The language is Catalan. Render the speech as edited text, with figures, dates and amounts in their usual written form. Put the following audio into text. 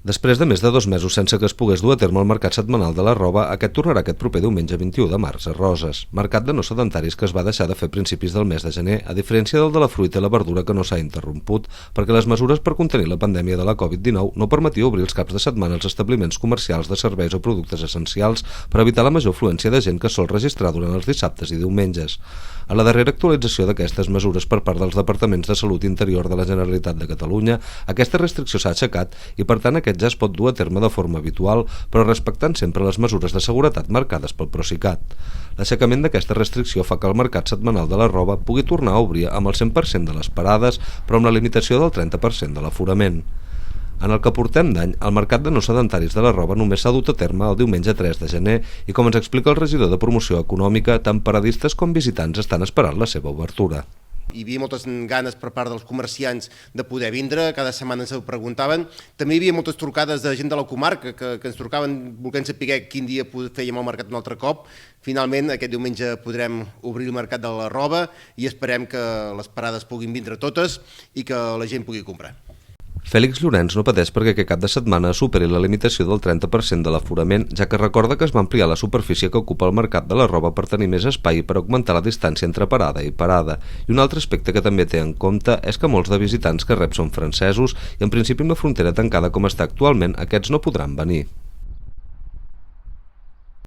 Després de més de 2 mesos sense que es pogués dur a terme el mercat setmanal de la roba, aquest tornarà aquest proper diumenge 21 de març a Roses, mercat de no sedentaris que es va deixar de fer a principis del mes de gener, a diferència del de la fruita i la verdura que no s'ha interromput, perquè les mesures per contenir la pandèmia de la Covid-19 no permetia obrir els caps de setmana als establiments comercials de serveis o productes essencials per evitar la major afluència de gent que sol registrar durant els dissabtes i diumenges. A la darrera actualització d'aquestes mesures per part dels Departaments de Salut Interior de la Generalitat de Catalunya, aquesta restricció s'ha aixecat i, per tant, aquest ja es pot dur a terme de forma habitual, però respectant sempre les mesures de seguretat marcades pel Procicat. L'aixecament d'aquesta restricció fa que el mercat setmanal de la roba pugui tornar a obrir amb el 100% de les parades, però amb la limitació del 30% de l'aforament. En el que portem d'any, el mercat de no sedentaris de la roba només s'ha dut a terme el diumenge 3 de gener i, com ens explica el regidor de Promoció Econòmica, tant paradistes com visitants estan esperant la seva obertura. Hi havia moltes ganes per part dels comerciants de poder vindre, cada setmana ens ho preguntaven. També hi havia moltes trucades de gent de la comarca que ens trucaven volent saber quin dia fèiem el mercat un altre cop. Finalment, aquest diumenge podrem obrir el mercat de la roba i esperem que les parades puguin vindre totes i que la gent pugui comprar. Fèlix Llorenç no pateix perquè aquest cap de setmana superi la limitació del 30% de l'aforament, ja que recorda que es va ampliar la superfície que ocupa el mercat de la roba per tenir més espai i per augmentar la distància entre parada i parada. I un altre aspecte que també té en compte és que molts de visitants que rep són francesos i en principi amb la frontera tancada com està actualment, aquests no podran venir.